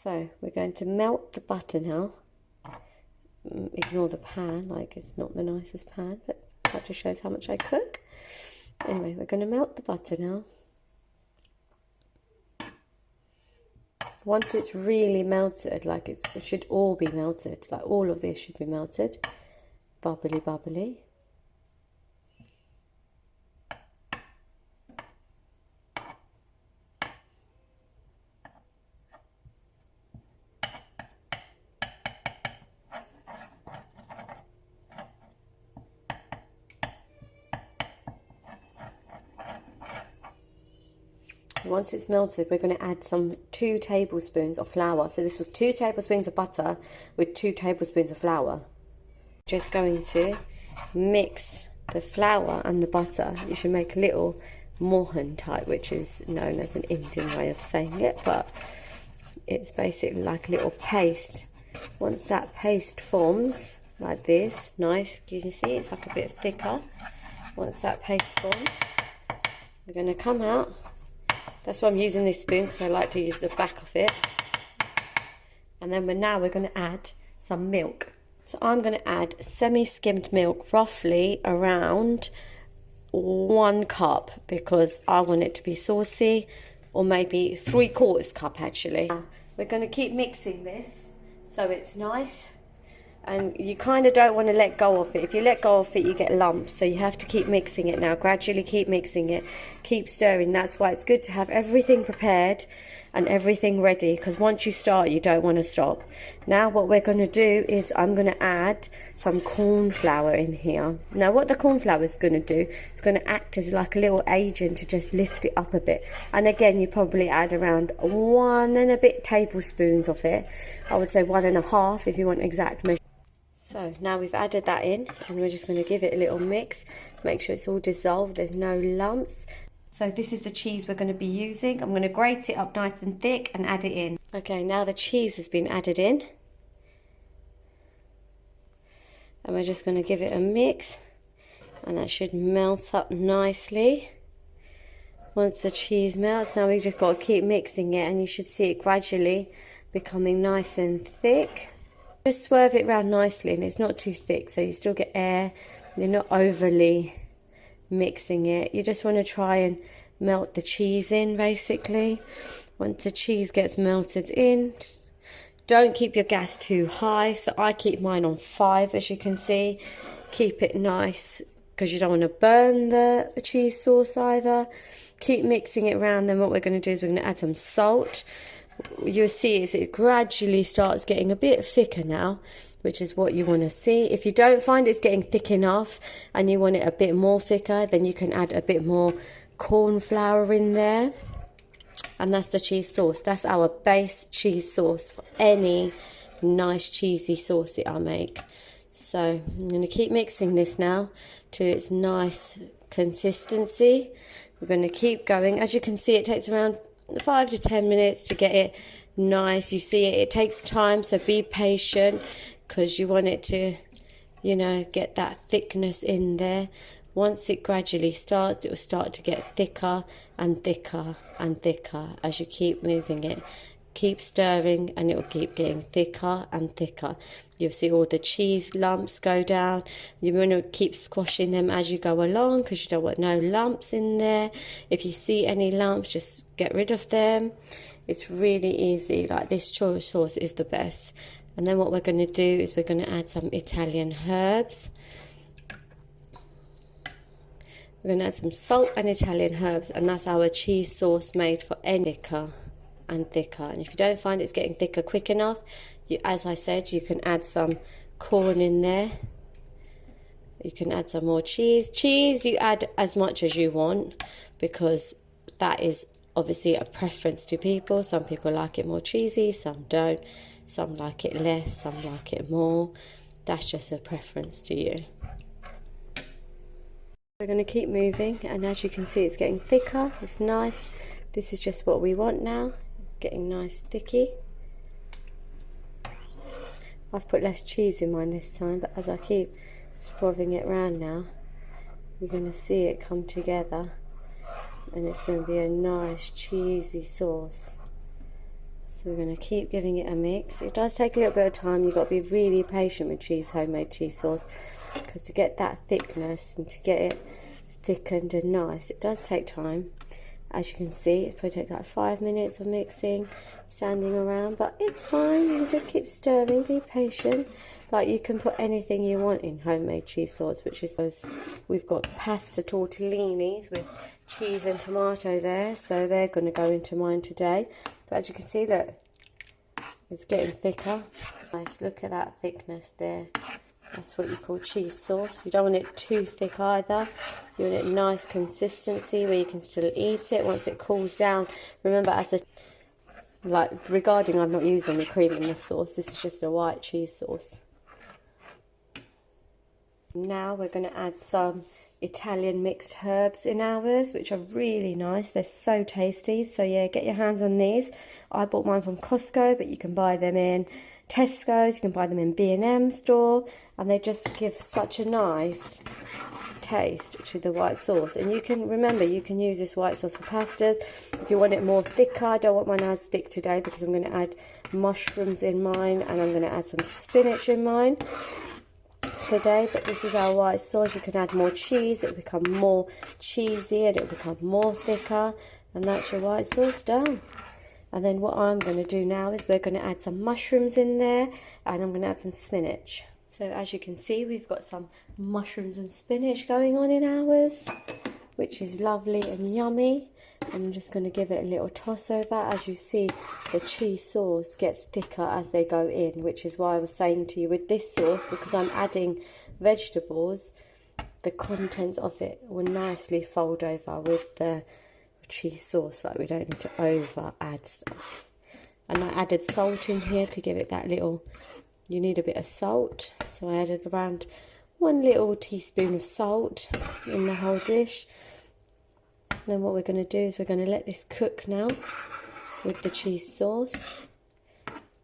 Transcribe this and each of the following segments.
So we're going to melt the butter now. Ignore the pan, like it's not the nicest pan, but that just shows how much I cook. Anyway, we're going to melt the butter now. Once it's really melted, like it should all be melted, like all of this should be melted, bubbly, bubbly. Once it's melted, we're going to add some 2 tablespoons of flour. So this was 2 tablespoons of butter with 2 tablespoons of flour. Just going to mix the flour and the butter. You should make a little mohan type, which is known as an Indian way of saying it, but it's basically like a little paste. Once that paste forms like this, nice, you can see it's like a bit thicker. Once that paste forms, we're going to come out. That's why I'm using this spoon, because I like to use the back of it. And then we're going to add some milk. So I'm going to add semi-skimmed milk, roughly around 1 cup, because I want it to be saucy, or maybe 3/4 cup actually. We're going to keep mixing this so it's nice. And you kind of don't want to let go of it. If you let go of it, you get lumps. So you have to keep mixing it now. Gradually keep mixing it. Keep stirring. That's why it's good to have everything prepared and everything ready. Because once you start, you don't want to stop. Now what we're going to do is I'm going to add some corn flour in here. Now what the corn flour is going to do, it's going to act as like a little agent to just lift it up a bit. And again, you probably add around 1 and a bit tablespoons of it. I would say 1.5 if you want exact measure. So now we've added that in, and we're just going to give it a little mix. Make sure it's all dissolved, there's no lumps. So this is the cheese we're going to be using. I'm going to grate it up nice and thick and add it in. Okay, now the cheese has been added in. And we're just going to give it a mix. And that should melt up nicely. Once the cheese melts, now we've just got to keep mixing it, and you should see it gradually becoming nice and thick. Just swerve it around nicely, and it's not too thick, so you still get air. You're not overly mixing it. You just want to try and melt the cheese in, basically. Once the cheese gets melted in, don't keep your gas too high. So I keep mine on 5, as you can see. Keep it nice, because you don't want to burn the cheese sauce either. Keep mixing it around. Then what we're going to do is we're going to add some salt. You'll see is it gradually starts getting a bit thicker now, which is what you want to see. If you don't find it's getting thick enough and you want it a bit more thicker, then you can add a bit more corn flour in there. And that's the cheese sauce. That's our base cheese sauce for any nice cheesy sauce that I make. So I'm going to keep mixing this now to its nice consistency. We're going to keep going. As you can see, it takes around 5 to 10 minutes to get it nice. You see it takes time, so be patient, because you want it to, you know, get that thickness in there. Once it gradually starts, it will start to get thicker and thicker and thicker as you keep moving it. Keep stirring, and it will keep getting thicker and thicker. You'll see all the cheese lumps go down. You want to keep squashing them as you go along, because you don't want no lumps in there. If you see any lumps, just get rid of them. It's really easy. Like, this churro sauce is the best. And then what we're going to do is we're going to add some Italian herbs. We're going to add some salt and Italian herbs, and that's our cheese sauce made for any thicker and thicker. And if you don't find it's getting thicker quick enough, as I said, you can add some corn in there. You can add some more cheese. Cheese, you add as much as you want, because that is obviously a preference to people. Some people like it more cheesy, some don't. Some like it less, some like it more. That's just a preference to you. We're going to keep moving, and as you can see, it's getting thicker. It's nice. This is just what we want now. It's getting nice sticky. I've put less cheese in mine this time, but as I keep swabbing it around now, you're going to see it come together, and it's going to be a nice cheesy sauce. So we're going to keep giving it a mix. It does take a little bit of time. You've got to be really patient with cheese, homemade cheese sauce, because to get that thickness and to get it thickened and nice, it does take time. As you can see, it probably takes like 5 minutes of mixing, standing around, but it's fine. You just keep stirring, be patient. Like, you can put anything you want in homemade cheese sauce, which is, we've got pasta tortellini with cheese and tomato there, so they're going to go into mine today. But as you can see, look, it's getting thicker. Nice, look at that thickness there. That's what you call cheese sauce. You don't want it too thick either. You want it nice consistency where you can still eat it once it cools down. Remember, regarding, I'm not using the cream in this sauce. This is just a white cheese sauce. Now we're going to add some Italian mixed herbs in ours, which are really nice. They're so tasty. So yeah, get your hands on these. I bought mine from Costco, but you can buy them in Tesco's, you can buy them in B&M store, and they just give such a nice taste to the white sauce. And you can remember, you can use this white sauce for pastas. If you want it more thicker, I don't want mine as thick today because I'm going to add mushrooms in mine, and I'm going to add some spinach in mine today. But this is our white sauce. You can add more cheese, it'll become more cheesy and it'll become more thicker, and that's your white sauce done. And then what I'm going to do now is we're going to add some mushrooms in there, and I'm going to add some spinach. So as you can see, we've got some mushrooms and spinach going on in ours, which is lovely and yummy. And I'm just going to give it a little toss over. As you see, the cheese sauce gets thicker as they go in, which is why I was saying to you with this sauce, because I'm adding vegetables, the contents of it will nicely fold over with the cheese sauce. Like, we don't need to over add stuff. And I added salt in here to give it that little, you need a bit of salt, so I added around 1 little teaspoon of salt in the whole dish. And then what we're going to do is we're going to let this cook now with the cheese sauce.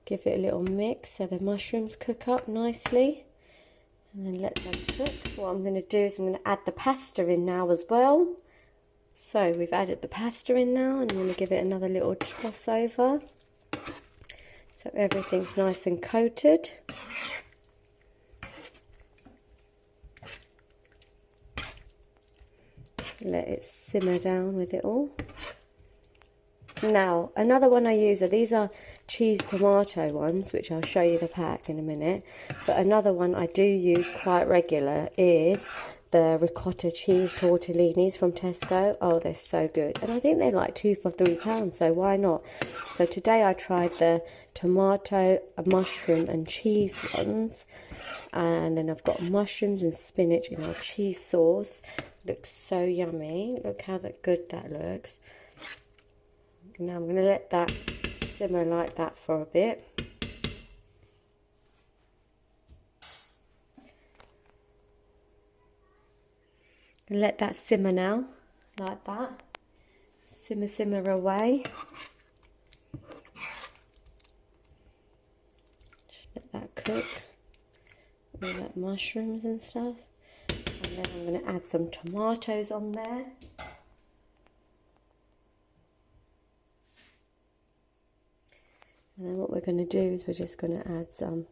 Give it a little mix so the mushrooms cook up nicely, and then let them cook. What I'm going to do is I'm going to add the pasta in now as well. So we've added the pasta in now, and I'm going to give it another little toss over so everything's nice and coated. Let it simmer down with it all. Now, another one I use these are cheese tomato ones, which I'll show you the pack in a minute. But another one I do use quite regular is the ricotta cheese tortellinis from Tesco. Oh, they're so good. And I think they're like 2 for £3, so why not? So today I tried the tomato, mushroom and cheese ones. And then I've got mushrooms and spinach in our cheese sauce. Looks so yummy. Look how good that looks. Now I'm going to let that simmer like that for a bit. And let that simmer now, like that. Simmer away. Just let that cook. All that mushrooms and stuff. And then I'm going to add some tomatoes on there. And then what we're going to do is we're just going to add some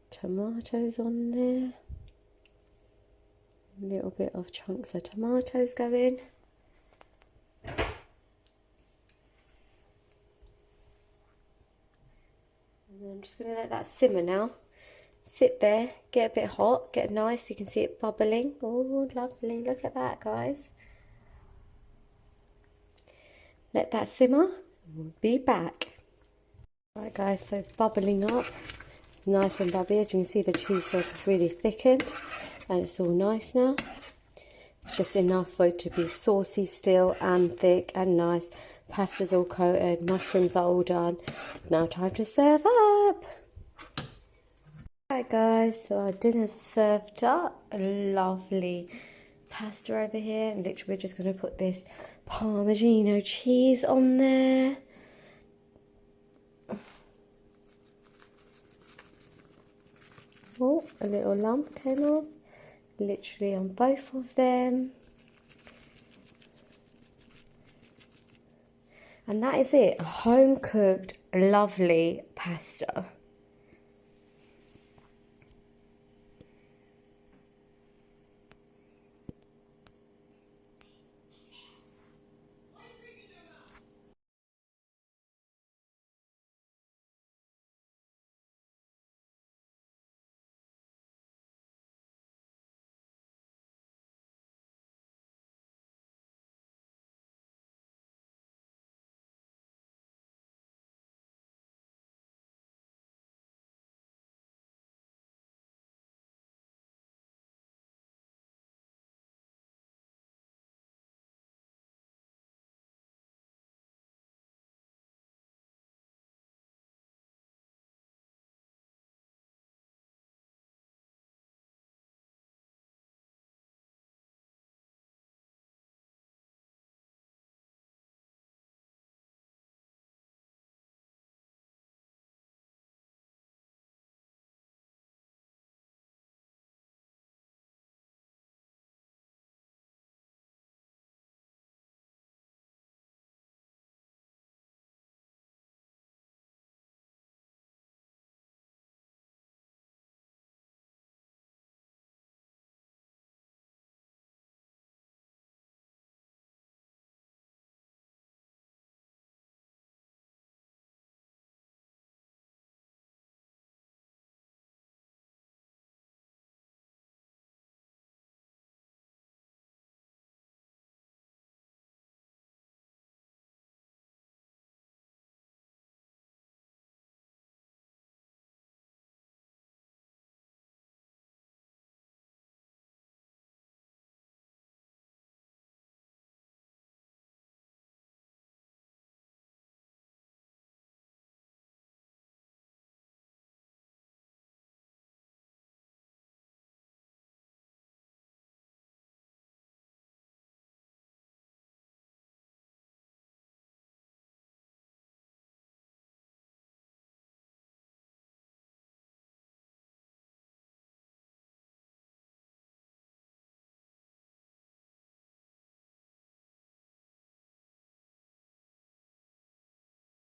tomatoes on there. A little bit of chunks of tomatoes go in. And then I'm just going to let that simmer now. Sit there, get a bit hot, get nice. You can see it bubbling. Oh, lovely. Look at that, guys. Let that simmer. We'll be back. Right, guys, so it's bubbling up. Nice and bubbly. As you can see, the cheese sauce is really thickened. And it's all nice now. It's just enough for it to be saucy still and thick and nice. Pasta's all coated, mushrooms are all done. Now time to serve up. Right guys, so our dinner's served up. A lovely pasta over here. And literally we're just going to put this Parmigiano cheese on there. Oh, a little lump came off. Literally on both of them. And that is it. A home cooked, lovely pasta.